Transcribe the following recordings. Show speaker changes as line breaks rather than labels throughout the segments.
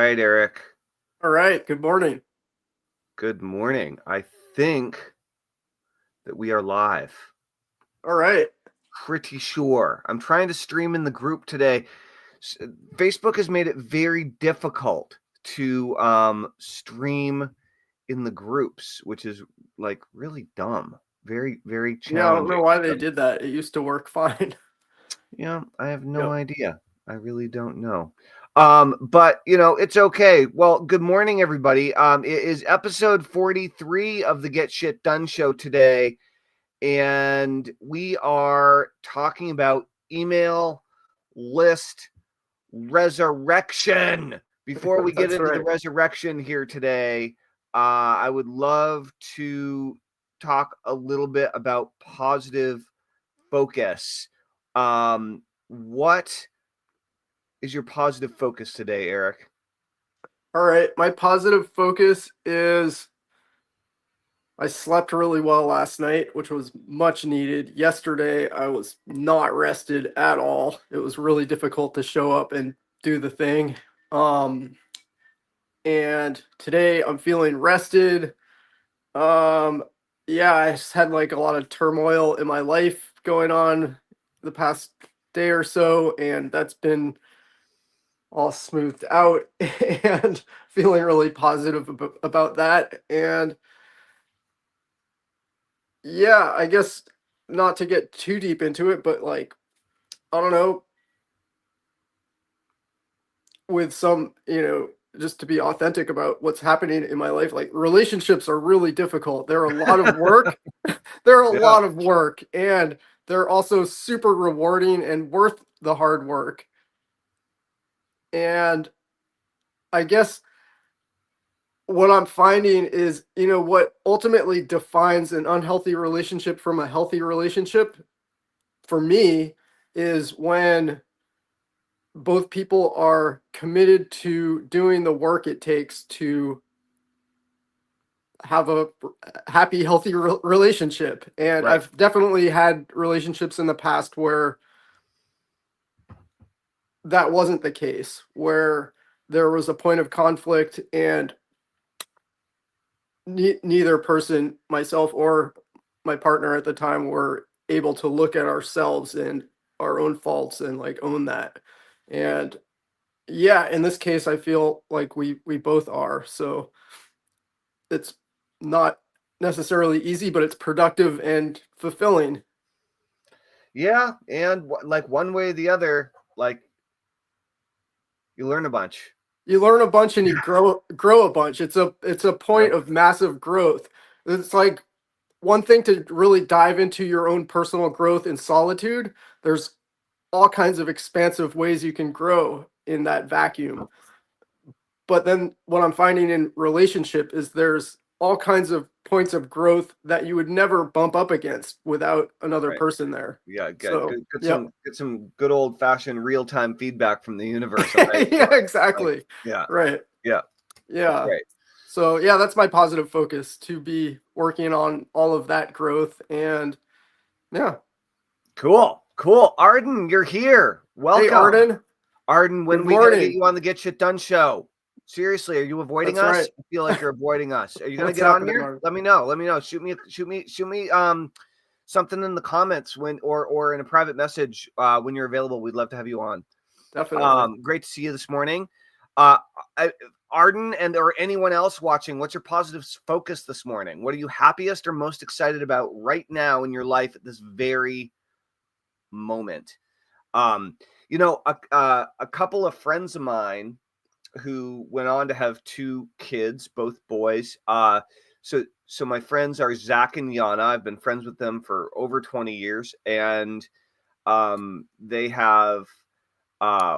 right, Eric.
All right. Good morning.
Good morning. I think that we are live.
All right.
Pretty sure. I'm trying to stream in the group today. Facebook has made it very difficult to stream in the groups, which is like really dumb. Very, very
Yeah, I don't
challenging.
know why they did that. It used to work fine.
Yeah, I have no
Yep.
idea. I really don't know. But it's okay. Well, good morning, everybody. It is episode 43 of the Get Shit Done show today, and we are talking about email list resurrection. Before we get
That's
into the
right.
resurrection here today, I would love to talk a little bit about positive focus. What is your positive focus today, Eric?
All right. My positive focus is I slept really well last night, which was much needed. Yesterday, I was not rested at all. It was really difficult to show up and do the thing. Um, and today I'm feeling rested. Um, yeah, I just had like a lot of turmoil in my life going on the past day or so, and that's been all smoothed out and feeling really positive about that. And yeah, I guess not to get too deep into it, but like, I don't know, with some, just to be authentic about what's happening in my life, like relationships are really difficult. They're a lot of work. They're a
Yeah.
lot of work, and they're also super rewarding and worth the hard work. And I guess what I'm finding is, what ultimately defines an unhealthy relationship from a healthy relationship for me is when both people are committed to doing the work it takes to have a happy, healthy relationship. And
Right.
I've definitely had relationships in the past where that wasn't the case, where there was a point of conflict and neither person, myself or my partner at the time, were able to look at ourselves and our own faults and like own that. And yeah, in this case, I feel like we both are. So it's not necessarily easy, but it's productive and fulfilling.
Yeah, and like one way or the other, like you learn a bunch.
You learn a bunch and you grow a bunch. It's a point
Yep.
of massive growth. It's like one thing to really dive into your own personal growth in solitude. There's all kinds of expansive ways you can grow in that vacuum. But then what I'm finding in relationship is there's all kinds of points of growth that you would never bump up against without another
Right.
person there.
Yeah, get
So,
get, get
yep.
some get some good old fashioned real time feedback from the universe on how you're
Yeah,
doing. Like,
exactly.
yeah,
Right.
yeah, that's
Yeah.
great.
So, yeah, that's my positive focus, to be working on all of that growth. And yeah.
Cool. Arden, you're here.
Hey,
Welcome.
Arden.
Arden,
Good
when we gotta get
morning.
you on the Get Shit Done show. Seriously, are you avoiding
That's
us?
right.
I feel like you're avoiding us. Are you gonna
What's
get on
happening,
here?
Arden?
Let me know. Let me know. Shoot me something in the comments when or in a private message when you're available. We'd love to have you on.
Definitely.
Great to see you this morning. Uh Arden and or anyone else watching, what's your positive focus this morning? What are you happiest or most excited about right now in your life at this very moment? Um, a couple of friends of mine who went on to have two kids, both boys. So my friends are Zach and Yana. I've been friends with them for over 20 years, and they have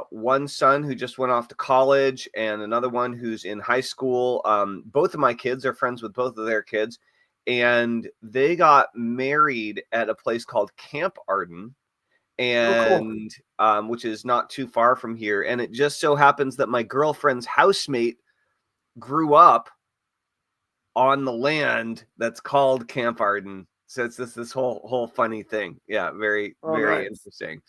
one son who just went off to college, and another one who's in high school. Both of my kids are friends with both of their kids, and they got married at a place called Camp Arden,
Oh, cool.
and which is not too far from here. And it just so happens that my girlfriend's housemate grew up on the land that's called Camp Arden. So it's this whole funny thing. Yeah, very
Oh,
very
nice.
interesting.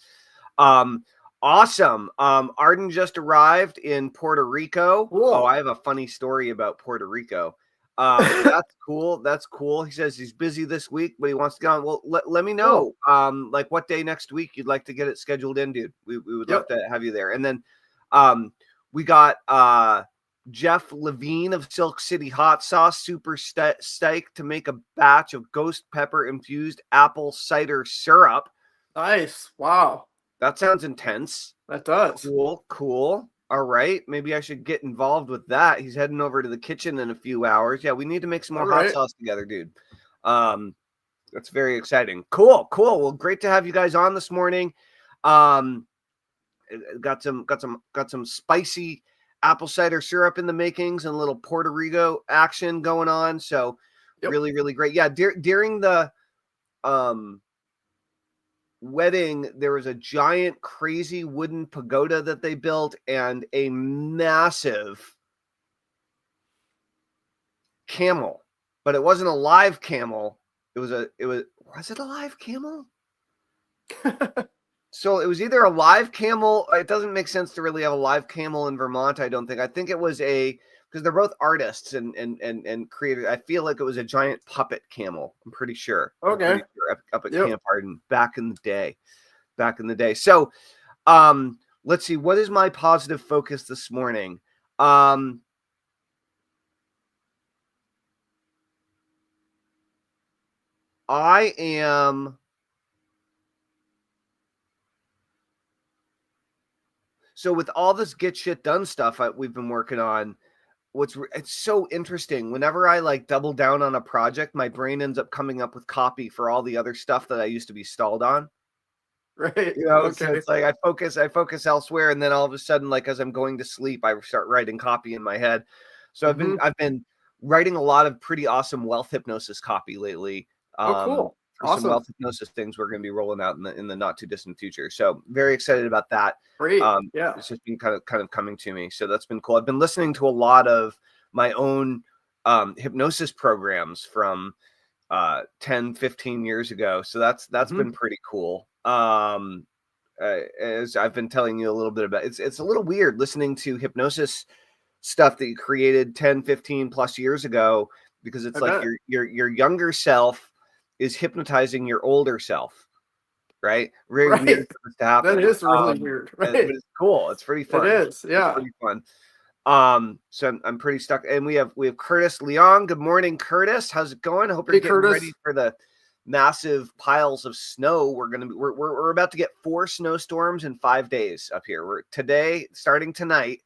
Um, Awesome. Arden just arrived in Puerto Rico. Oh,
Cool.
I have a funny story about Puerto Rico. That's cool. That's cool. He says he's busy this week, but he wants to go on. Well, let me
Cool.
know, like what day next week you'd like to get it scheduled in, dude. We would love
Yep.
to have you there. And then, we got Jeff Levine of Silk City Hot Sauce, super stoked to make a batch of ghost pepper infused apple cider syrup.
Nice. Wow.
That sounds intense.
That does.
Cool, cool. All right. Maybe I should get involved with that. He's heading over to the kitchen in a few hours. Yeah, we need to make some more hot sauce together, dude. That's very exciting. Cool, cool. Well, great to have you guys on this morning. Got some spicy apple cider syrup in the makings and a little Puerto Rico action going on. So really, really great. Yeah, during the wedding, there was a giant crazy wooden pagoda that they built and a massive camel, but it wasn't a live camel. Was it a live camel? So it was either a live camel. It doesn't make sense to really have a live camel in Vermont, I don't think. I think it was because they're both artists and creators. I feel like it was a giant puppet camel. I'm pretty sure.
Okay.
I'm pretty sure up at Camp Arden back in the day. So, let's see. What is my positive focus this morning? I am. So with all this get shit done stuff we've been working on, it's so interesting. Whenever I like double down on a project, my brain ends up coming up with copy for all the other stuff that I used to be stalled on.
Right.
You know, so it's like I focus elsewhere, and then all of a sudden, like as I'm going to sleep, I start writing copy in my head. So I've been writing a lot of pretty awesome wealth hypnosis copy lately.
Cool.
For some wealth hypnosis things we're going to be rolling out in the not too distant future. So very excited about that.
Great.
It's just been kind of coming to me. So that's been cool. I've been listening to a lot of my own hypnosis programs from 10, 15 years ago. So that's been pretty cool. As I've been telling you a little bit about, it's a little weird listening to hypnosis stuff that you created 10, 15 plus years ago, because it's like your younger self is hypnotizing your older self, right? Very weird for this to happen.
That is really weird, right?
But it's cool. It's pretty fun.
It is, yeah.
It's pretty fun. So I'm pretty stuck. And we have Curtis Leon. Good morning, Curtis. How's it going? I hope you're getting ready for the massive piles of snow. We're about to get 4 snowstorms in 5 days up here. Starting tonight,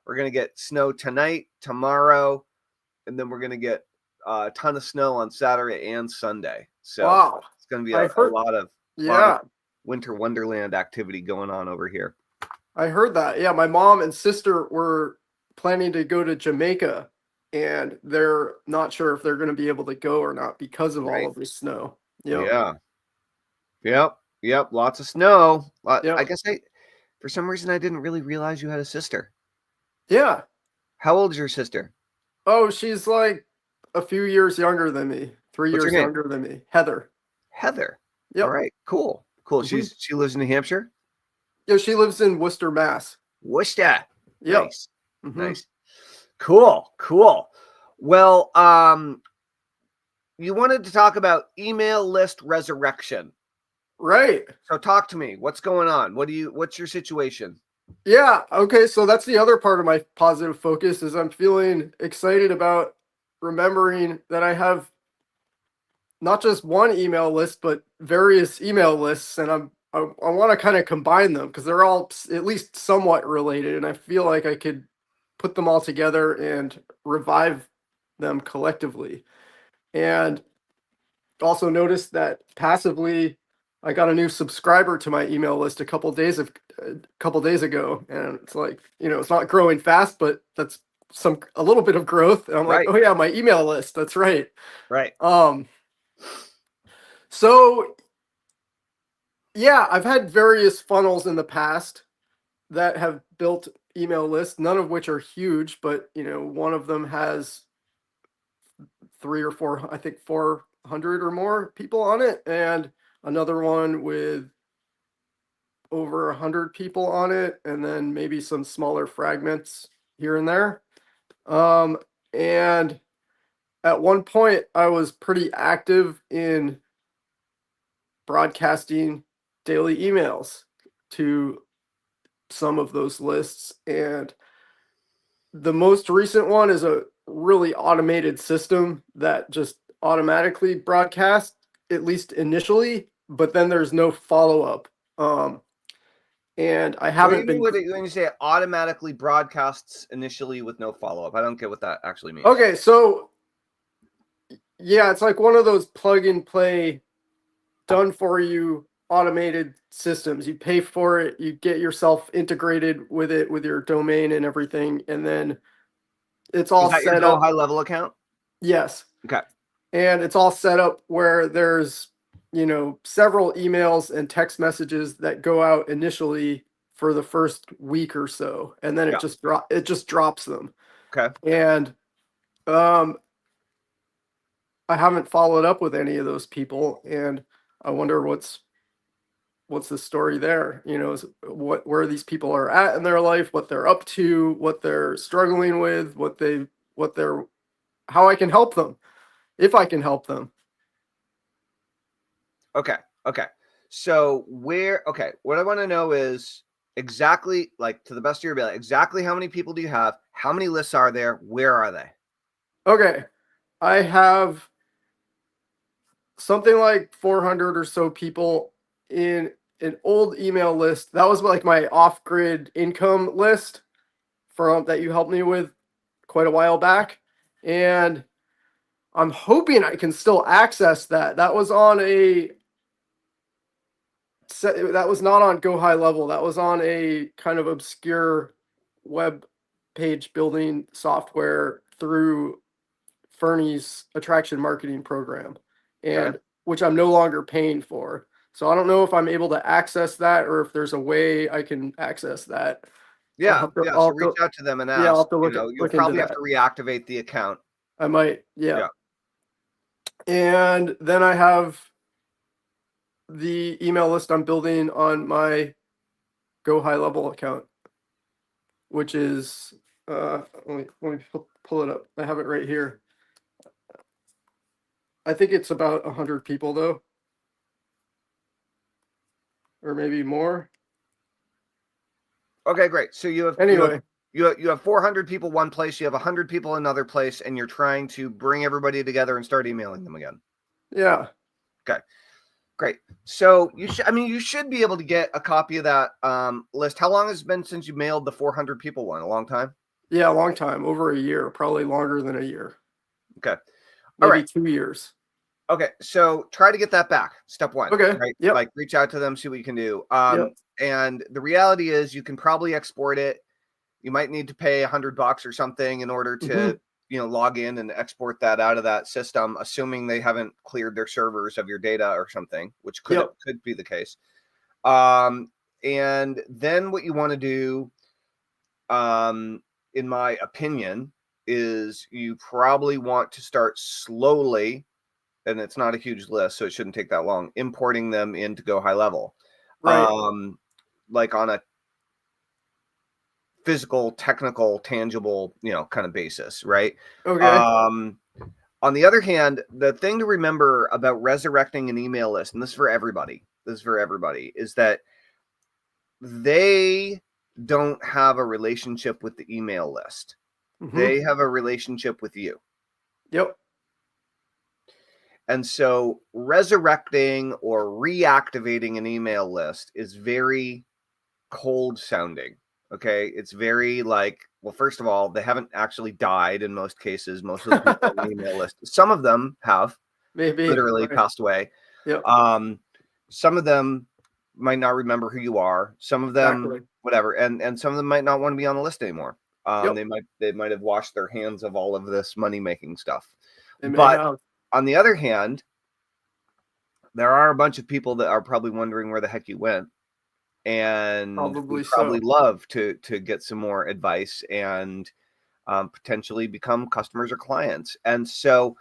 we're gonna get snow tonight, tomorrow, and then we're gonna get a ton of snow on Saturday and Sunday. So it's gonna be a lot of winter wonderland activity going on over here.
I heard that. Yeah, my mom and sister were planning to go to Jamaica, and they're not sure if they're going to be able to go or not because of all of the snow.
Yeah. Yep. Lots of snow. I guess for some reason I didn't really realize you had a sister. Yeah. How old is your sister?
Oh, she's like a few years younger than me. 3 years younger than me. Heather.
Yep. All right. Cool. She lives in New Hampshire?
Yeah, she lives in Worcester, Mass.
Worcester.
Yep.
Nice. Nice. Cool. Well, you wanted to talk about email list resurrection.
Right.
So talk to me. What's going on? What's your situation?
Yeah. Okay. So that's the other part of my positive focus is I'm feeling excited about remembering that I have not just one email list, but various email lists. And I want to kind of combine them because they're all at least somewhat related. And I feel like I could put them all together and revive them collectively. And also noticed that passively, I got a new subscriber to my email list a couple days ago, and it's like, it's not growing fast, but that's a little bit of growth. And I'm like, oh yeah, my email list. That's right.
Right.
So yeah, I've had various funnels in the past that have built email lists, none of which are huge, but one of them has 3 or 4, I think 400 or more people on it, and another one with over 100 people on it, and then maybe some smaller fragments here and there. And at one point, I was pretty active in broadcasting daily emails to some of those lists. And the most recent one is a really automated system that just automatically broadcasts, at least initially, but then there's no follow-up. And I
What do
haven't
you mean
been.
when you say it automatically broadcasts initially with no follow-up? I don't get what that actually means.
Okay, so yeah, it's like one of those plug and play, done for you automated systems. You pay for it, you get yourself integrated with it, with your domain and everything, and then it's all
Is that your
set
Go
up.
High Level account?
Yes.
Okay.
And it's all set up where there's, several emails and text messages that go out initially for the first week or so, and then
Yeah.
it just drops them.
Okay.
And I haven't followed up with any of those people, and I wonder what's the story there. Is where these people are at in their life, what they're up to, what they're struggling with, how I can help them, if I can help them.
Okay. So what I want to know is exactly, like, to the best of your ability, exactly how many people do you have? How many lists are there? Where are they?
Okay. I have something like 400 or so people in an old email list. That was like my off-grid income list from that you helped me with quite a while back. And I'm hoping I can still access that. That was not on Go High Level. That was on a kind of obscure web page building software through Fernie's attraction marketing program, and
Okay.
which I'm no longer paying for. So I don't know if I'm able to access that, or if there's a way I can access that.
Yeah. So reach out to them and
Yeah, I'll
ask.
have to
You'll
look into
probably have
that.
to reactivate the account.
I might, yeah.
Yeah.
And then I have the email list I'm building on my Go High Level account, which is let me pull it up. I have it right here. I think it's about 100 people though, or maybe more.
Okay, great. So you have
Anyway,
you have 400 people one place, you have 100 people another place, and you're trying to bring everybody together and start emailing them again.
yeah.
Okay, great. So you should be able to get a copy of that list. How long has it been since you mailed the 400 people one? A long time?
Yeah, a long time, over a year, probably longer than a year.
Okay.
Maybe
All right.
2 years.
Okay, so try to get that back. Step one.
Okay.
Right?
Yep.
Like, reach out to them, see what you can do.
Yep.
And the reality is you can probably export it. You might need to pay $100 or something in order to, log in and export that out of that system, assuming they haven't cleared their servers of your data or something, which could be the case. And then what you want to do, in my opinion, is you probably want to start slowly, and it's not a huge list, so it shouldn't take that long, importing them into Go High Level.
Right.
Like on a physical, technical, tangible, kind of basis, right?
Okay.
On the other hand, the thing to remember about resurrecting an email list, and this is for everybody, is that they don't have a relationship with the email list. They have a relationship with you.
Yep.
And so resurrecting or reactivating an email list is very cold sounding. Okay. It's very like, well, first of all, they haven't actually died in most cases. Most of the people on the email list, some of them have
Maybe
literally passed away.
Yep.
Some of them might not remember who you are. Some of them, whatever. And some of them might not want to be on the list anymore. They might have washed their hands of all of this money-making stuff. But on the other hand, there are a bunch of people that are probably wondering where the heck you went, and probably love to get some more advice and potentially become customers or clients. And so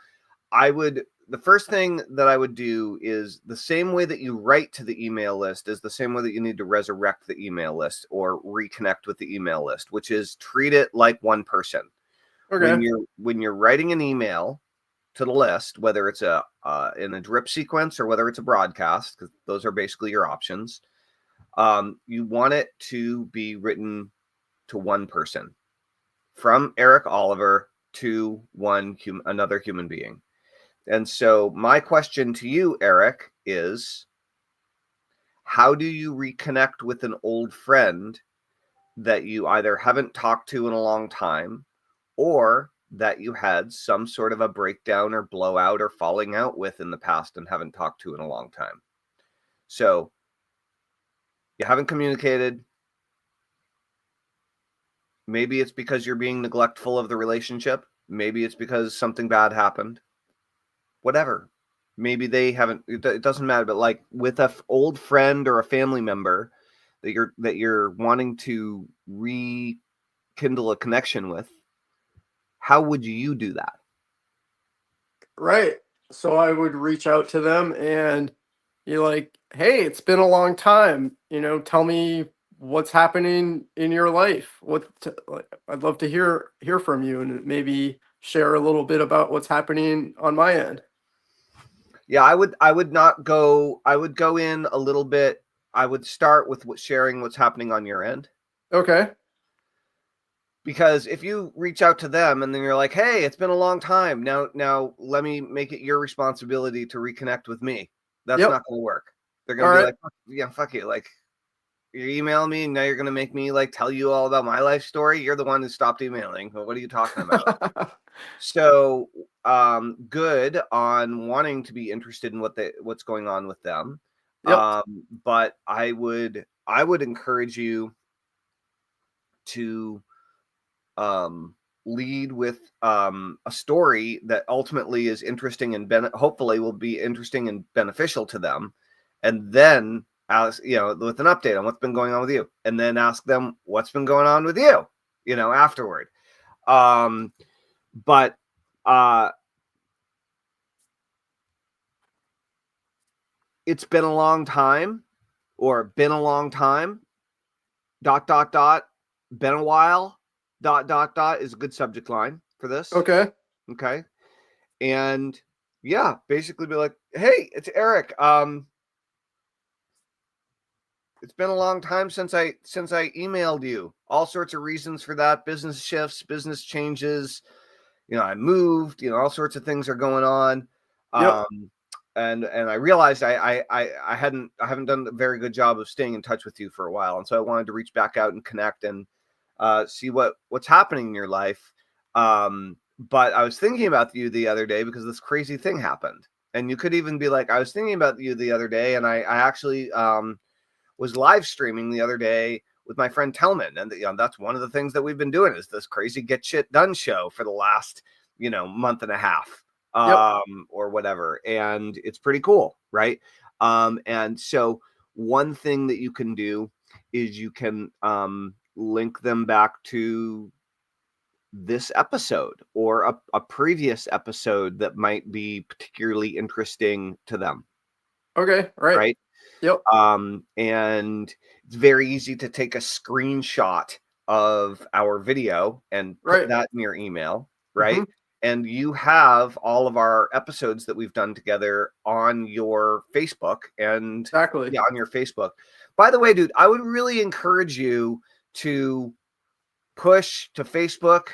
I would the first thing that I would do is the same way that you write to the email list is the same way that you need to resurrect the email list or reconnect with the email list, which is treat it like one person.
Okay.
When you're writing an email to the list, whether it's in a drip sequence or whether it's a broadcast, because those are basically your options, you want it to be written to one person, from Eric Oliver to another human being. And so my question to you, Eric, is how do you reconnect with an old friend that you either haven't talked to in a long time or that you had some sort of a breakdown or blowout or falling out with in the past and haven't talked to in a long time? So you haven't communicated. Maybe it's because you're being neglectful of the relationship. Maybe it's because something bad happened. Whatever. Maybe they haven't, it doesn't matter, but like with a old friend or a family member that you're wanting to rekindle a connection with, how would you do that?
Right. So I would reach out to them and you're like, hey, it's been a long time. Tell me what's happening in your life. I'd love to hear from you and maybe share a little bit about what's happening on my end.
Yeah, I would not go, I would go in a little bit. I would start with sharing what's happening on your end.
Okay.
Because if you reach out to them and then you're like, hey, it's been a long time. Now let me make it your responsibility to reconnect with me. That's
Yep.
not going to work. They're
All
going to be
right.
like, yeah, fuck you. Like, you're emailing me and now you're going to make me like tell you all about my life story. You're the one who stopped emailing. What are you talking about? So, good on wanting to be interested in what's going on with them.
Yep.
But I would encourage you to lead with a story that ultimately is interesting and hopefully will be interesting and beneficial to them, and then ask, with an update on what's been going on with you, and then ask them what's been going on with you, afterward. But it's been a long time, or been a long time, ... been a while, ... is a good subject line for this.
Okay.
Okay. And yeah, basically be like, hey, it's Eric. It's been a long time since I emailed you. All sorts of reasons for that: business shifts, business changes. I moved. All sorts of things are going on.
Yep.
And I realized I haven't done a very good job of staying in touch with you for a while, and so I wanted to reach back out and connect and see what's happening in your life. But I was thinking about you the other day because this crazy thing happened. And you could even be like, I was thinking about you the other day, and I actually was live streaming the other day with my friend Tellman. And that's one of the things that we've been doing is this crazy Get Shit Done show for the last, month and a half
Yep.
or whatever. And it's pretty cool, right? And so one thing that you can do is you can link them back to this episode or a previous episode that might be particularly interesting to them.
Okay. Right.
Right.
Yep.
And it's very easy to take a screenshot of our video and put
Right.
that in your email. Right.
Mm-hmm.
And you have all of our episodes that we've done together on your Facebook and
Exactly.
on your Facebook. By the way, dude, I would really encourage you to push to Facebook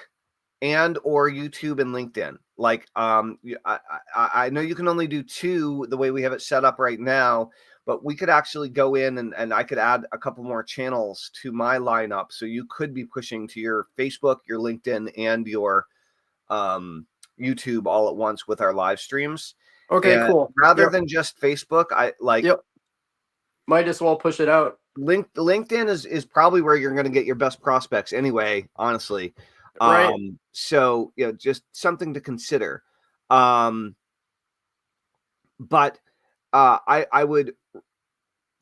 and or YouTube and LinkedIn. Like, I know you can only do 2 the way we have it set up right now, but we could actually go in and I could add a couple more channels to my lineup. So you could be pushing to your Facebook, your LinkedIn, and your YouTube all at once with our live streams.
Okay.
And
Cool.
rather
Yep.
than just Facebook, I like
Yep. Might as well push it out.
LinkedIn is probably where you're going to get your best prospects anyway, honestly.
Right.
So just something to consider. But I would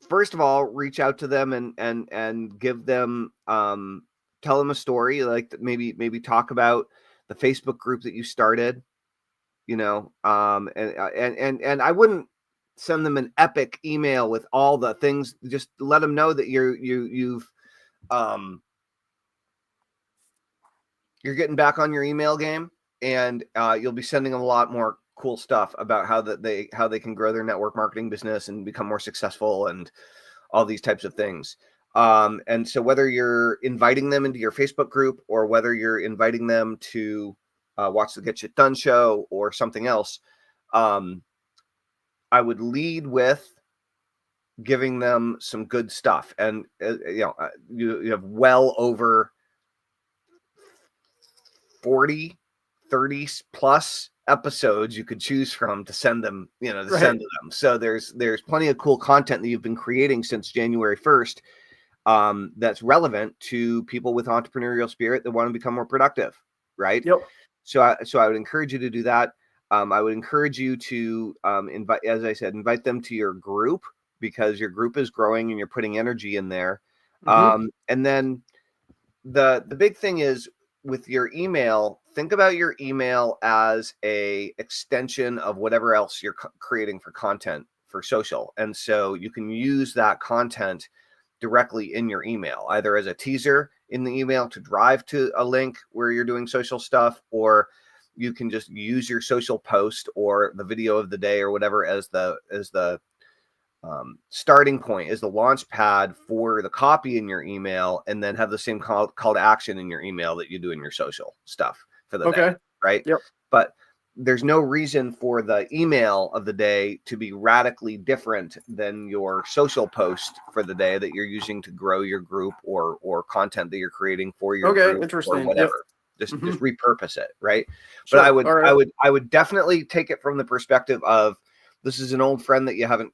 first of all reach out to them and give them tell them a story, like maybe talk about the Facebook group that you started, and I wouldn't send them an epic email with all the things. Just let them know that you've you're getting back on your email game, and you'll be sending them a lot more cool stuff about how they can grow their network marketing business and become more successful and all these types of things. And so whether you're inviting them into your Facebook group or whether you're inviting them to watch the Get Shit Done show or something else, I would lead with giving them some good stuff. And you have well over 40, 30 plus episodes you could choose from to send them, send to them. So there's plenty of cool content that you've been creating since January 1st that's relevant to people with entrepreneurial spirit that want to become more productive, right?
Yep.
So I would encourage you to do that. I would encourage you to invite them to your group, because your group is growing and you're putting energy in there. And then the big thing is, with your email, think about your email as a extension of whatever else you're creating for content for social. And so you can use that content directly in your email, either as a teaser in the email to drive to a link where you're doing social stuff, or you can just use your social post or the video of the day or whatever as the starting point, is the launch pad for the copy in your email, and then have the same call to action in your email that you do in your social stuff for the day, right?
Yep.
But there's no reason for the email of the day to be radically different than your social post for the day that you're using to grow your group or content that you're creating for your group
interesting.
or whatever. Just repurpose it, right?
Sure.
But I would definitely take it from the perspective of, this is an old friend that you haven't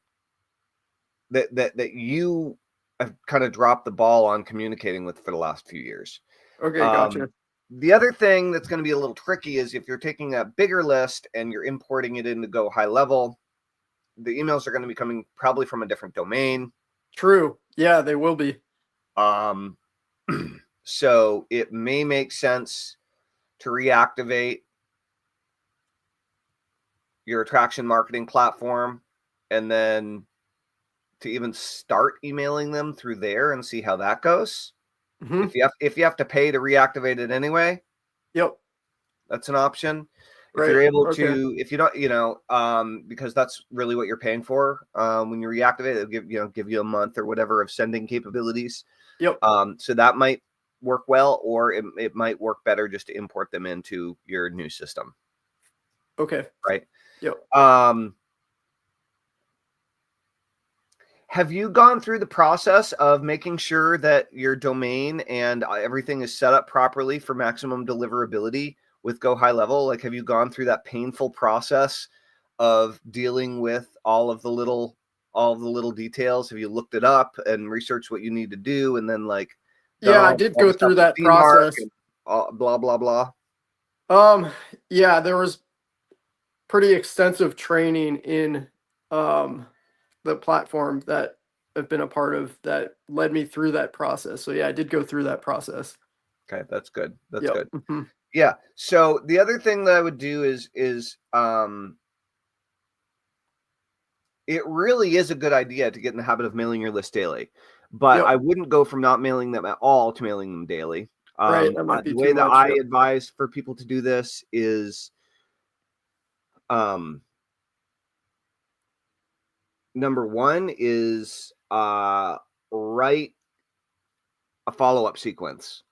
that you have kind of dropped the ball on communicating with for the last few years.
Okay, gotcha.
The other thing that's going to be a little tricky is if you're taking a bigger list and you're importing it into Go High Level, the emails are going to be coming probably from a different domain.
True. Yeah, they will be.
So it may make sense to reactivate your attraction marketing platform and then to even start emailing them through there and see how that goes. If you have to pay to reactivate it anyway, that's an option. If you're able to, if you don't, because that's really what you're paying for. When you reactivate it, it'll give you a month or whatever of sending capabilities. So that might work well, or it might work better just to import them into your new system.
Okay.
Right. Have you gone through the process of making sure that your domain and everything is set up properly for maximum deliverability with Go High Level? Like, have you gone through that painful process of dealing with all of the little details? Have you looked it up and researched what you need to do, and then
I did go through that process.
Blah blah blah.
Yeah, there was pretty extensive training in the platform that I've been a part of that led me through that process. So yeah, I did go through that process.
Okay, that's good. That's good. Yeah. So the other thing that I would do is it really is a good idea to get in the habit of mailing your list daily, but I wouldn't go from not mailing them at all to mailing them daily.
That might be
the way that I advise for people to do this is, number one is write a follow-up sequence.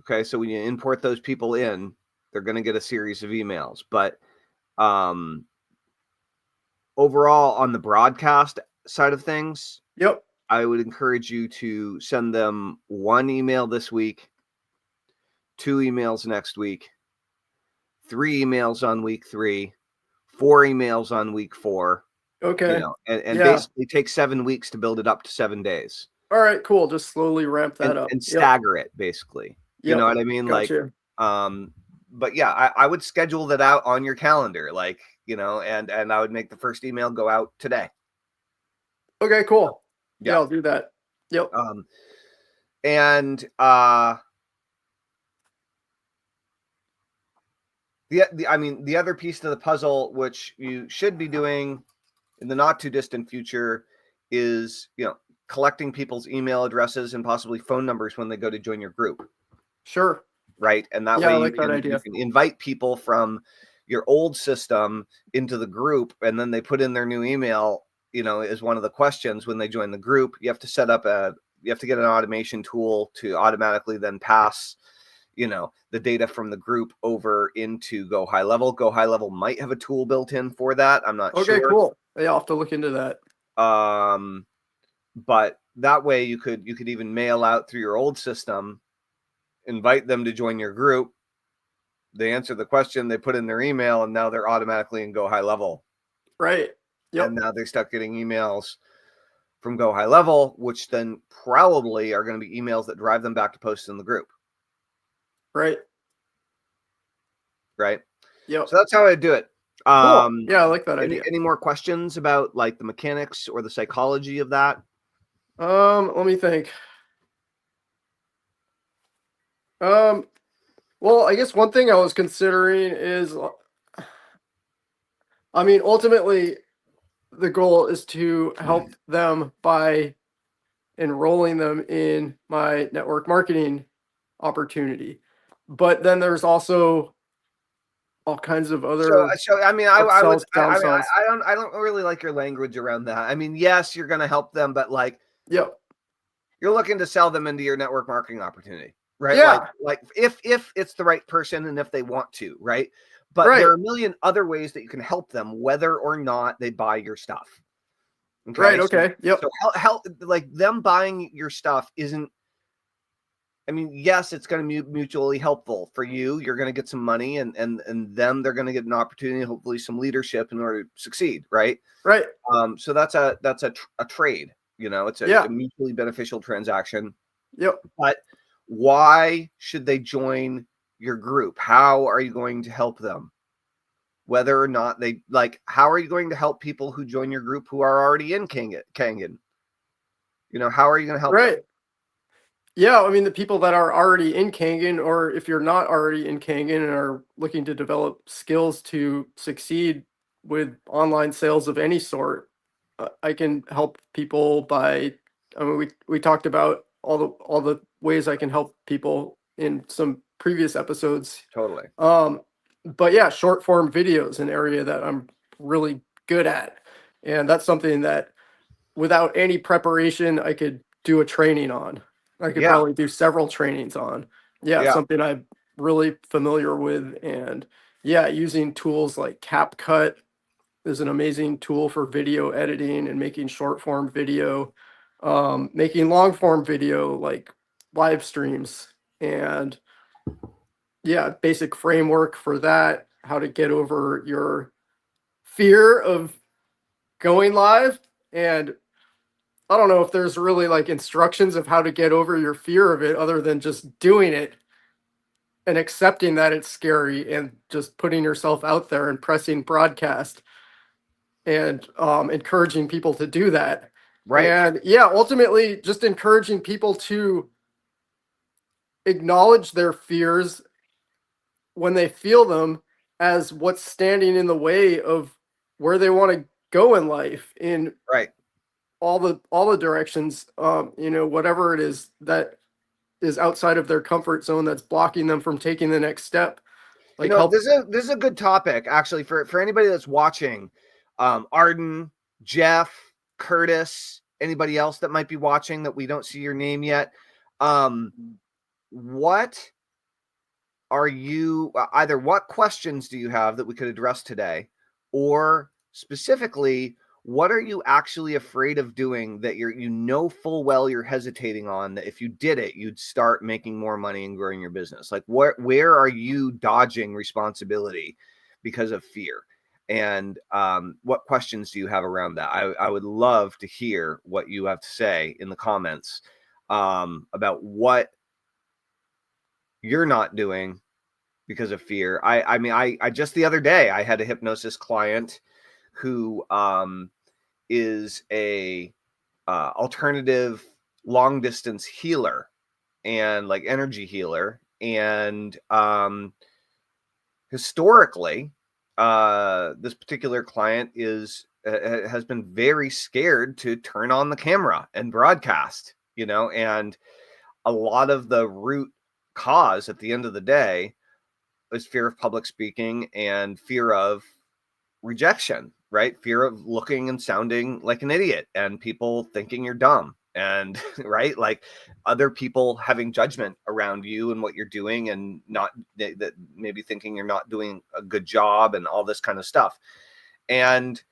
Okay, so when you import those people in, they're going to get a series of emails. But overall, on the broadcast side of things, I would encourage you to send them one email this week, 2 emails next week, 3 emails on week 3, 4 emails on week 4.
Okay.
And basically take 7 weeks to build it up to 7 days.
All right, cool. Just slowly ramp that up
and stagger it, basically. You know what I mean?
Gotcha.
But yeah, I would schedule that out on your calendar, and I would make the first email go out today.
Okay, cool. Yeah, I'll do that. Yep.
And the other piece to the puzzle, which you should be doing in the not too distant future, is collecting people's email addresses and possibly phone numbers when they go to join your group.
Sure.
Right. And that
Yeah,
way
I
you
like that idea.
can invite people from your old system into the group, and then they put in their new email, is one of the questions when they join the group. You have to get an automation tool to automatically then pass, the data from the group over into Go High Level. Go High Level might have a tool built in for that. I'm not sure.
Okay, cool. Yeah, I'll have to look into that.
But that way you could even mail out through your old system, invite them to join your group. They answer the question, they put in their email, and now they're automatically in Go High Level.
Right. Yep.
And now they start getting emails from Go High Level, which then probably are going to be emails that drive them back to posts in the group.
Right.
Right.
Yep.
So that's how I do it.
Cool. Yeah, I like that idea.
Any more questions about like the mechanics or the psychology of that?
Let me think. Well, I guess one thing I was considering is, ultimately, the goal is to help them by enrolling them in my network marketing opportunity. But then there's also all kinds of other
So I mean, I
downsells.
I don't really like your language around that. I mean, yes, you're going to help them, but like,
Yep.
you're looking to sell them into your network marketing opportunity, right?
Yeah.
Like if it's the right person and if they want to, right? But
Right.
there are a million other ways that you can help them, whether or not they buy your stuff. Okay.
Right. Okay. Yep.
So help like them buying your stuff isn't. I mean, yes, it's going to be mutually helpful for you. You're going to get some money, and them, they're going to get an opportunity, hopefully some leadership in order to succeed, right?
Right.
So that's a trade. It's a mutually beneficial transaction.
Yep.
But why should they join your group? How are you going to help them? Whether or not they how are you going to help people who join your group who are already in Kangen? How are you going to help them?
Yeah, the people that are already in Kangen, or if you're not already in Kangen and are looking to develop skills to succeed with online sales of any sort, I can help people by. We talked about all the ways I can help people in some previous episodes.
Totally.
But yeah, short form video is an area that I'm really good at, and that's something that without any preparation I could do a training on. I could probably do several trainings on. Yeah, something I'm really familiar with. And yeah, using tools like CapCut is an amazing tool for video editing and making short form video, making long form video like live streams, and yeah, basic framework for that, how to get over your fear of going live. And I don't know if there's really like instructions of how to get over your fear of it other than just doing it and accepting that it's scary and just putting yourself out there and pressing broadcast and encouraging people to do that.
Right.
And yeah, ultimately just encouraging people to acknowledge their fears when they feel them as what's standing in the way of where they want to go in life in
Right.
all the directions, whatever it is that is outside of their comfort zone that's blocking them from taking the next step. Like
this is a good topic actually for anybody that's watching. Arden, Jeff, Curtis, anybody else that might be watching that we don't see your name yet. What are you either what questions do you have that we could address today, or specifically, what are you actually afraid of doing that you full well you're hesitating on, that if you did it, you'd start making more money and growing your business? Like where are you dodging responsibility because of fear? And what questions do you have around that? I would love to hear what you have to say in the comments about what you're not doing because of fear. I mean, I just the other day, I had a hypnosis client who is a alternative long distance healer and like energy healer, and historically, this particular client has been very scared to turn on the camera and broadcast, and a lot of the root cause at the end of the day is fear of public speaking and fear of rejection, right? Fear of looking and sounding like an idiot and people thinking you're dumb, and right, like other people having judgment around you and what you're doing, and not that maybe thinking you're not doing a good job and all this kind of stuff. And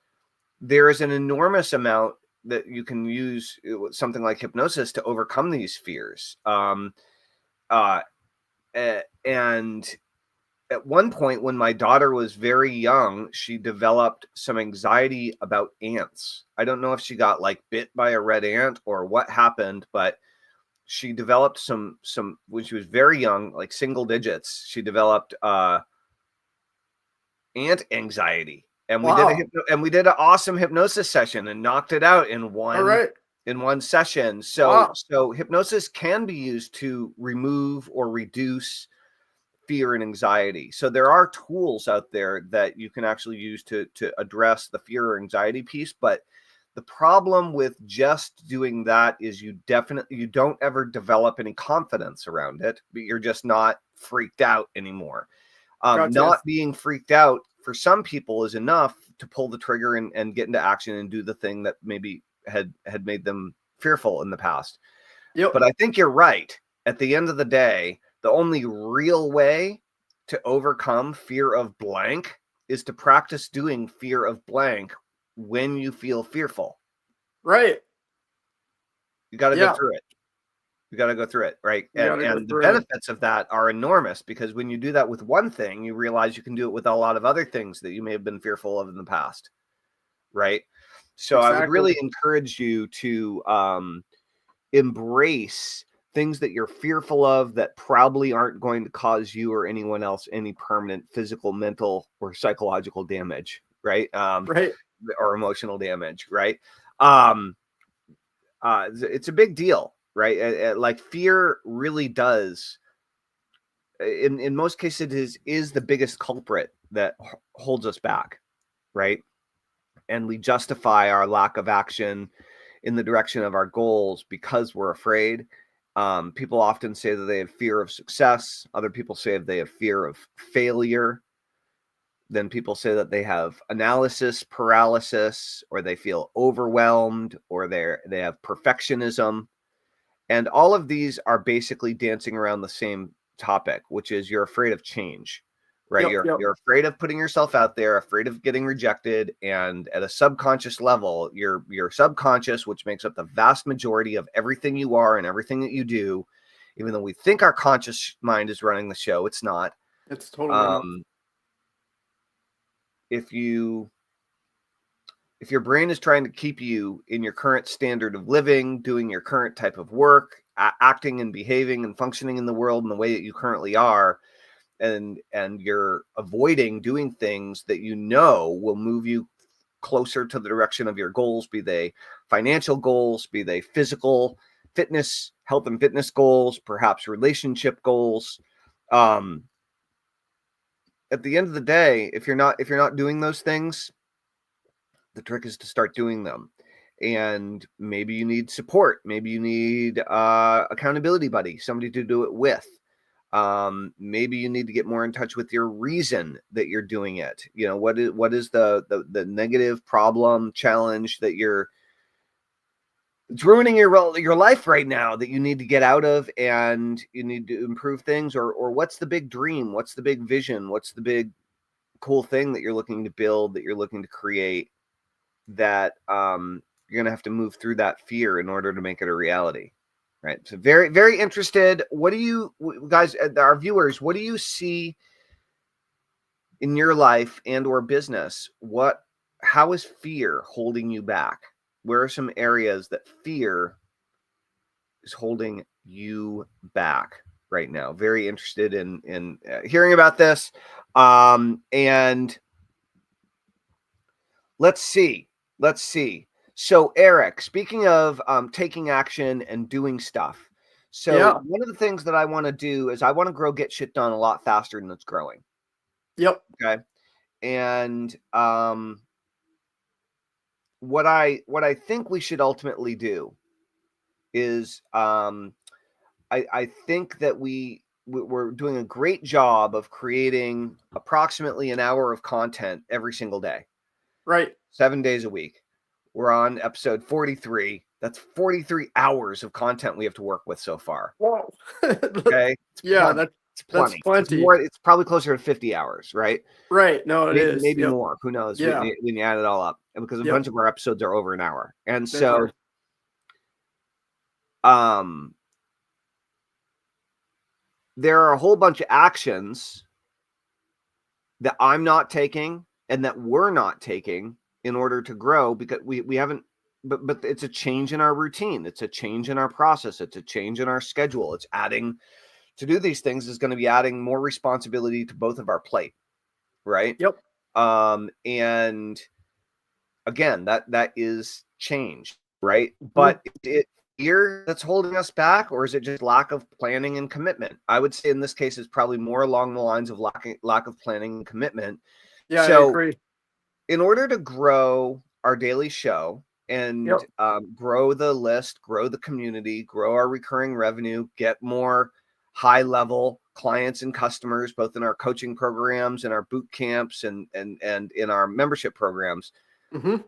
there is an enormous amount that you can use something like hypnosis to overcome these fears. And at one point when my daughter was very young, she developed some anxiety about ants. I don't know if she got like bit by a red ant or what happened, but she developed some when she was very young, like single digits, she developed ant anxiety. And
Wow.
we did an awesome hypnosis session and knocked it out in
All right.
one session.
Wow.
So hypnosis can be used to remove or reduce fear and anxiety. So there are tools out there that you can actually use to address the fear or anxiety piece. But the problem with just doing that is you don't ever develop any confidence around it, but you're just not freaked out anymore.
Gotcha.
Not being freaked out for some people is enough to pull the trigger and get into action and do the thing that maybe had made them fearful in the past.
Yep.
But I think you're right. At the end of the day, the only real way to overcome fear of blank is to practice doing fear of blank when you feel fearful.
Right.
You got to go through it. You got to go through it, right? And the benefits of that are enormous, because when you do that with one thing, you realize you can do it with a lot of other things that you may have been fearful of in the past, right? So exactly. I would really encourage you to embrace things that you're fearful of that probably aren't going to cause you or anyone else any permanent physical, mental, or psychological damage, right?
Right.
Or emotional damage, right? It's a big deal, right? Like fear really does, in most cases, is the biggest culprit that holds us back, right? And we justify our lack of action in the direction of our goals because we're afraid. People often say that they have fear of success. Other people say they have fear of failure. Then people say that they have analysis paralysis, or they feel overwhelmed, or they have perfectionism. And all of these are basically dancing around the same topic, which is you're afraid of change, right? You're afraid of putting yourself out there, afraid of getting rejected. And at a subconscious level, your subconscious, which makes up the vast majority of everything you are and everything that you do, even though we think our conscious mind is running the show, it's not.
It's totally not.
If your brain is trying to keep you in your current standard of living, doing your current type of work, acting and behaving and functioning in the world in the way that you currently are, and you're avoiding doing things that you know will move you closer to the direction of your goals, be they financial goals, be they physical fitness, health and fitness goals, perhaps relationship goals. At the end of the day, if you're not doing those things, the trick is to start doing them. And maybe you need support. Maybe you need accountability buddy, somebody to do it with. Maybe you need to get more in touch with your reason that you're doing it. You know, what is the negative problem, challenge that it's ruining your life right now that you need to get out of, and you need to improve things, or what's the big dream? What's the big vision? What's the big cool thing that you're looking to build, that you're looking to create, that you're going to have to move through that fear in order to make it a reality, right? So very, very interested. What do you guys, our viewers, what do you see in your life and or business? How is fear holding you back? Where are some areas that fear is holding you back right now? Very interested in hearing about this. And let's see. So Eric, speaking of taking action and doing stuff. So one of the things that I want to do is I want to grow Get Shit Done a lot faster than it's growing.
Yep.
Okay. And what I think we should ultimately do is I think that we're doing a great job of creating approximately an hour of content every single day,
Right.
7 days a week. We're on episode 43. That's 43 hours of content we have to work with so far.
Wow.
Okay. It's
Yeah,
plenty. It's
that's
plenty. It's
plenty.
more, it's probably closer to 50 hours, right?
Right. No, it is.
Maybe
Yep.
more. Who knows
Yeah.
when you add it all up? And because a
Yep.
bunch of our episodes are over an hour. And
They
so
are.
there are a whole bunch of actions that I'm not taking and that we're not taking in order to grow, because we haven't, but it's a change in our routine. It's a change in our process. It's a change in our schedule. It's adding to do these things is going to be adding more responsibility to both of our plate. Right.
Yep.
And again, that is change. Right.
Mhm.
But it fear that's holding us back, or is it just lack of planning and commitment? I would say in this case, it's probably more along the lines of lack of planning and commitment.
Yeah, I
So
agree.
in order to grow our daily show and
Yep.
grow the list, grow the community, grow our recurring revenue, get more high level clients and customers, both in our coaching programs and our boot camps and in our membership programs,
Mhm.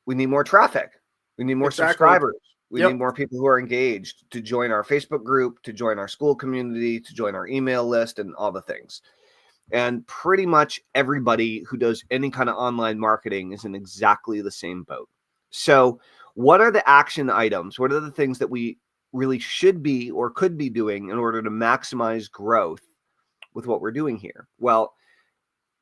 we need more traffic. We need more
Exactly.
subscribers. We need
Yep.
more people who are engaged to join our Facebook group, to join our school community, to join our email list, and all the things. And pretty much everybody who does any kind of online marketing is in exactly the same boat. So, what are the action items? What are the things that we really should be or could be doing in order to maximize growth with what we're doing here? Well,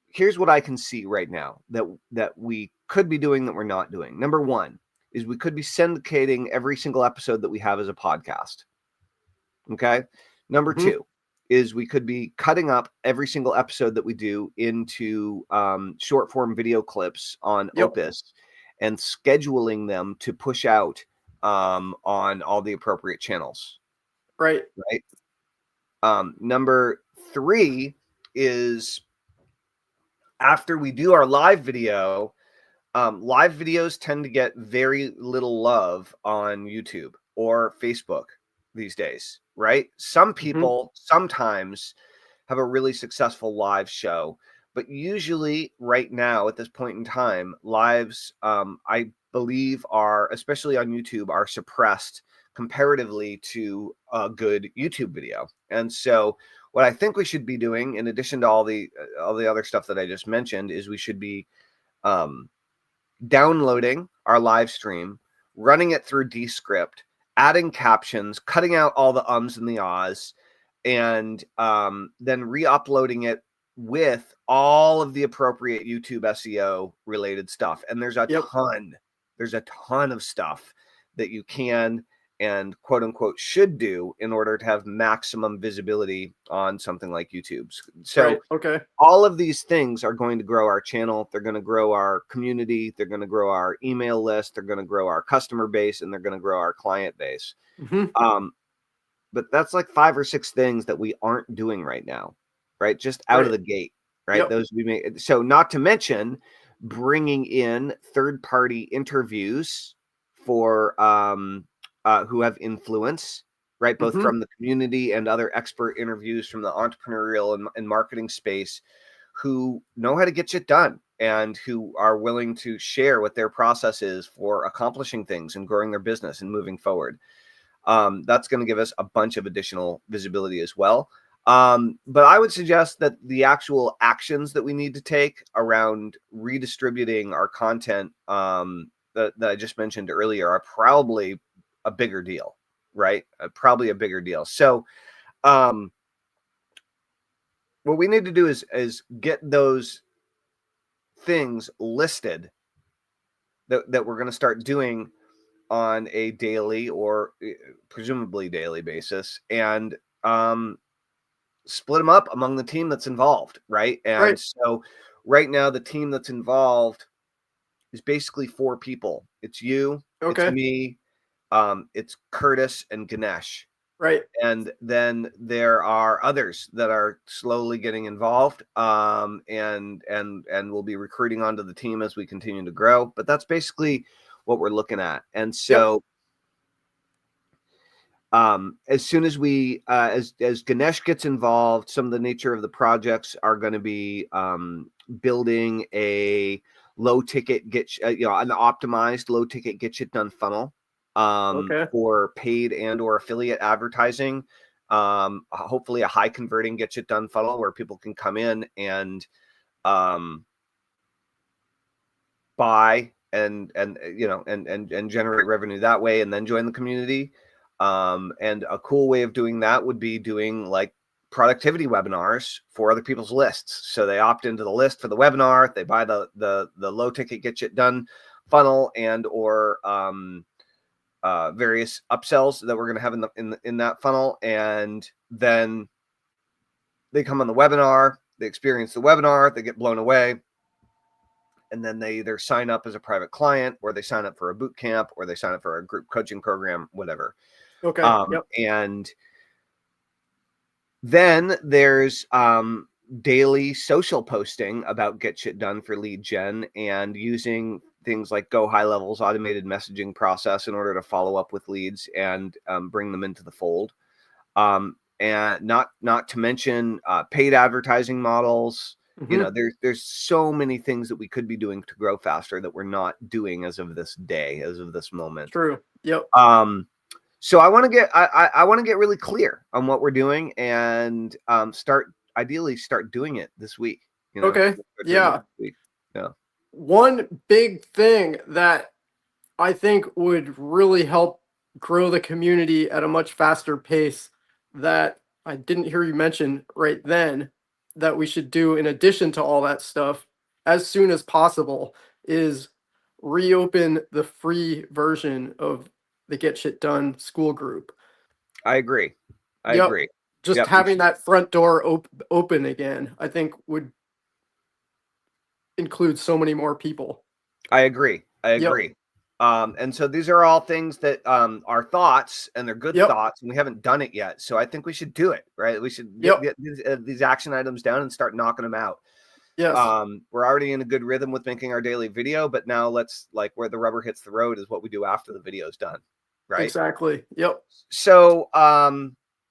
here's what I can see right now that we could be doing that we're not doing. Number one is we could be syndicating every single episode that we have as a podcast. Okay. Number
Mhm.
two is we could be cutting up every single episode that we do into short form video clips on
Yep.
Opus and scheduling them to push out on all the appropriate channels.
Right.
Right. Number three is after we do our live video, live videos tend to get very little love on YouTube or Facebook these days, right? Some
Mhm.
people sometimes have a really successful live show, but usually right now at this point in time, lives, I believe are, especially on YouTube, are suppressed comparatively to a good YouTube video. And so what I think we should be doing, in addition to all the other stuff that I just mentioned, is we should be um, downloading our live stream, running it through Descript, adding captions, cutting out all the ums and the ahs, and then re-uploading it with all of the appropriate YouTube SEO related stuff. And
Yep.
there's a ton of stuff that you can and quote unquote should do in order to have maximum visibility on something like YouTube.
Right.
So
Okay.
all of these things are going to grow our channel. They're going to grow our community. They're going to grow our email list. They're going to grow our customer base, and they're going to grow our client base.
Mhm.
But that's like 5 or 6 things that we aren't doing right now, right? Just out of
Right.
the gate, right?
Yep.
Those we make. So not to mention bringing in third-party interviews for who have influence, right? Both
Mhm.
from the community and other expert interviews from the entrepreneurial and marketing space, who know how to get shit done and who are willing to share what their process is for accomplishing things and growing their business and moving forward. That's going to give us a bunch of additional visibility as well. But I would suggest that the actual actions that we need to take around redistributing our content that I just mentioned earlier are probably a bigger deal, right? Probably a bigger deal. So um, what we need to do is get those things listed that we're going to start doing on a daily or presumably daily basis, and split them up among the team that's involved, right? And
Right.
so right now the team that's involved is basically 4 people. It's you, it's
Okay.
me, it's Curtis and Ganesh.
Right.
And then there are others that are slowly getting involved, and we'll be recruiting onto the team as we continue to grow. But that's basically what we're looking at. And so, as soon as we, as Ganesh gets involved, some of the nature of the projects are going to be building a low ticket an optimized low ticket get shit done funnel for paid and or affiliate advertising. Hopefully a high converting get shit done funnel where people can come in and buy and generate revenue that way and then join the community. And a cool way of doing that would be doing like productivity webinars for other people's lists. So they opt into the list for the webinar, they buy the low ticket get shit done funnel and or various upsells that we're going to have in that funnel, and then they come on the webinar, they experience the webinar, they get blown away, and then they either sign up as a private client or they sign up for a boot camp or they sign up for a group coaching program, whatever. And then there's daily social posting about get shit done for lead gen and using things like Go High Level's automated messaging process in order to follow up with leads and bring them into the fold. And not to mention paid advertising models. There's so many things that we could be doing to grow faster that we're not doing as of this day, as of this moment.
True. Yep.
So I want to get really clear on what we're doing and start doing it this week.
Yeah.
Yeah.
One big thing that I think would really help grow the community at a much faster pace that I didn't hear you mention right then that we should do in addition to all that stuff as soon as possible is reopen the free version of the Get Shit Done school group.
I agree. I agree.
Just having that front door open again, I think would include so many more people.
I agree. And so these are all things that are thoughts, and they're good thoughts, and we haven't done it yet. So I think we should do it, right? We should get these action items down and start knocking them out.
Yes.
We're already in a good rhythm with making our daily video, but now let's, like, where the rubber hits the road is what we do after the video's done, right?
Exactly. Yep.
So,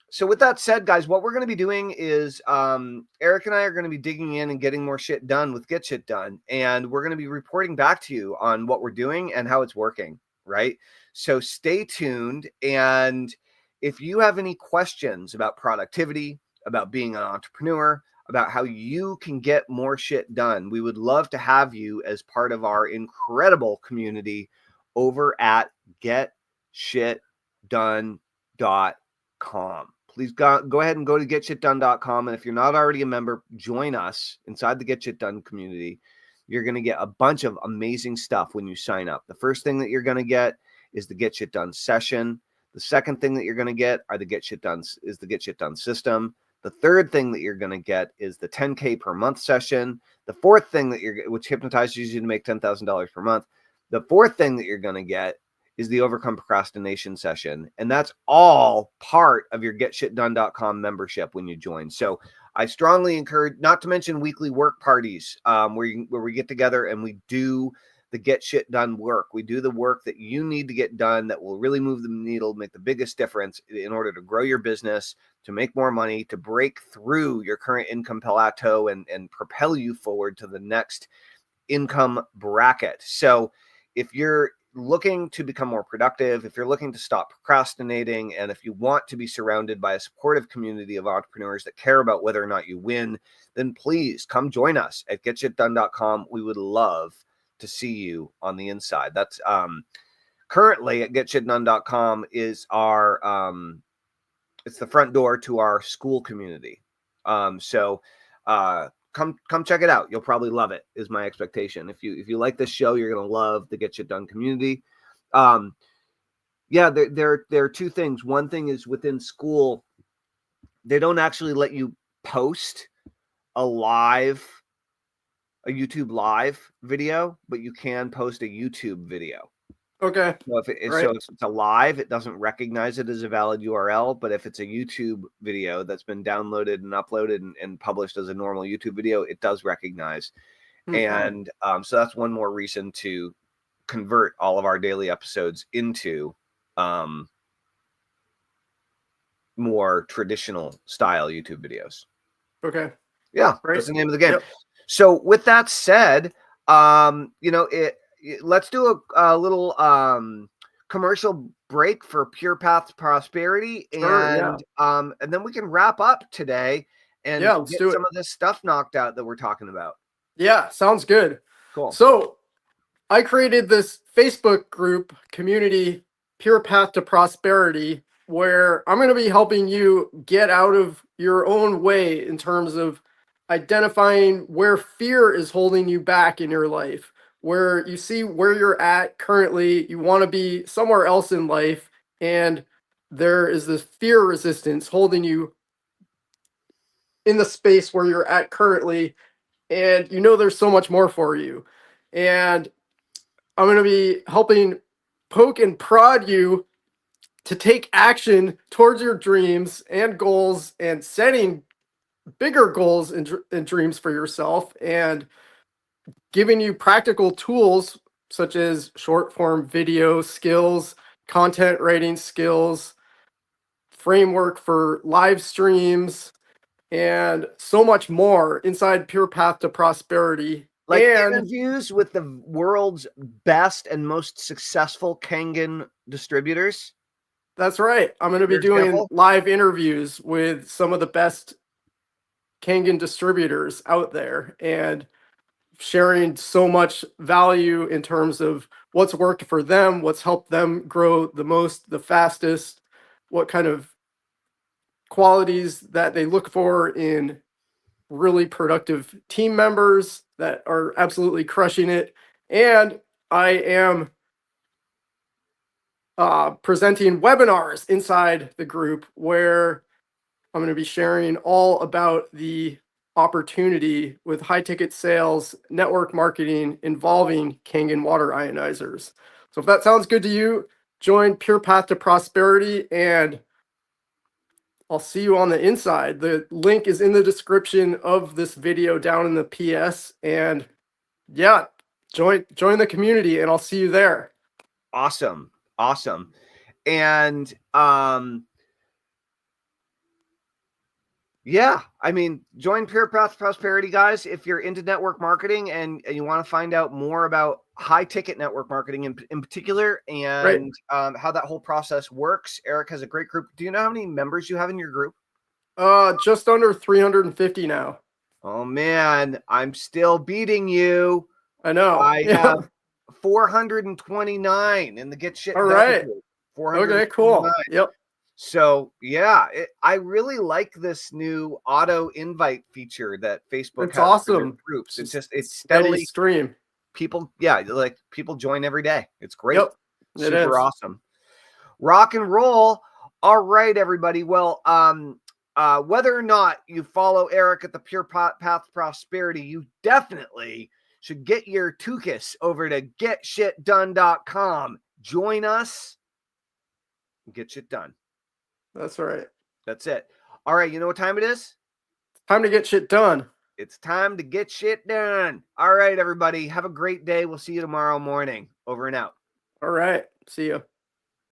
so with that said, guys, what we're going to be doing is Eric and I are going to be digging in and getting more shit done with Get Shit Done. And we're going to be reporting back to you on what we're doing and how it's working, right? So stay tuned. And if you have any questions about productivity, about being an entrepreneur, about how you can get more shit done, we would love to have you as part of our incredible community over at getshitdone.com. Please go ahead and go to getshitdone.com. And if you're not already a member, join us inside the Get Shit Done community. You're going to get a bunch of amazing stuff when you sign up. The first thing that you're going to get is the Get Shit Done session. The second thing that you're going to get are the Get Shit Done system. The third thing that you're going to get is the 10K per month session. The fourth thing which hypnotizes you to make $10,000 per month. The fourth thing that you're going to get is the Overcome Procrastination session. And that's all part of your getshitdone.com membership when you join. So I strongly encourage, not to mention weekly work parties where we get together and we do the Get Shit Done work. We do the work that you need to get done that will really move the needle, make the biggest difference in order to grow your business, to make more money, to break through your current income plateau and propel you forward to the next income bracket. So if you're looking to become more productive, if you're looking to stop procrastinating, and if you want to be surrounded by a supportive community of entrepreneurs that care about whether or not you win, then please come join us at getshitdone.com. We would love to see you on the inside. That's currently at getshitdone.com is our it's the front door to our school community. So come check it out. You'll probably love it, is my expectation. If you like this show, you're going to love the Get Shit Done community. There are two things. One thing is within school, they don't actually let you post a YouTube live video, but you can post a YouTube video.
Okay.
So if
Right.
if it's a live, it doesn't recognize it as a valid URL. But if it's a YouTube video that's been downloaded and uploaded and published as a normal YouTube video, it does recognize. And so that's one more reason to convert all of our daily episodes into more traditional style YouTube videos.
Okay.
Yeah,
Right.
that's the name of the game.
Yep.
So with that said, let's do a little commercial break for Pure Path to Prosperity,
Sure. Yeah.
and then we can wrap up today and
Yeah. Let's
get
do
some
it.
of this stuff knocked out that we're talking about.
Yeah. Sounds good.
Cool.
So I created this Facebook group community, Pure Path to Prosperity, where I'm going to be helping you get out of your own way in terms of identifying where fear is holding you back in your life, where you see where you're at currently, you want to be somewhere else in life, and there is this fear resistance holding you in the space where you're at currently, and you know there's so much more for you. And I'm going to be helping poke and prod you to take action towards your dreams and goals and setting bigger goals and dreams for yourself, and giving you practical tools such as short form video skills, content writing skills, framework for live streams, and so much more inside Pure Path to Prosperity.
Like
And
interviews with the world's best and most successful Kangen distributors.
that's right. I'm going to be
For
doing
example,
live interviews with some of the best Kangen distributors out there and sharing so much value in terms of what's worked for them, what's helped them grow the most, the fastest, what kind of qualities that they look for in really productive team members that are absolutely crushing it. And I am presenting webinars inside the group where I'm going to be sharing all about the opportunity with high ticket sales, network marketing involving Kangen water ionizers. So if that sounds good to you, join Pure Path to Prosperity, and I'll see you on the inside. The link is in the description of this video down in the PS. And yeah, join the community, and I'll see you there.
awesome. And yeah, I mean, join Pure Path Prosperity, guys, if you're into network marketing and you want to find out more about high ticket network marketing in particular, and how that whole process works. Eric has a great group. Do you know how many members you have in your group?
Just under 350 now.
Oh man, I'm still beating you.
I know.
I have 429 in the Get Shit
All
Done
right.
group.
Okay, cool.
429.
Yep.
So yeah, I really like this new auto invite feature that Facebook
It's
has for their
awesome.
groups. It's
steady
steadily
stream.
people. Yeah, like people join every day. It's great.
Yep. It
Super
is.
awesome. Rock and roll. All right, everybody. Well, whether or not you follow Eric at the Pure Path Prosperity, you definitely should get your Tukis over to getshitdone.com. Join us. Get shit done.
That's right.
That's it. All right. You know what time it is?
Time to get shit done.
It's time to get shit done. All right, everybody. Have a great day. We'll see you tomorrow morning. Over and out.
All right. See you.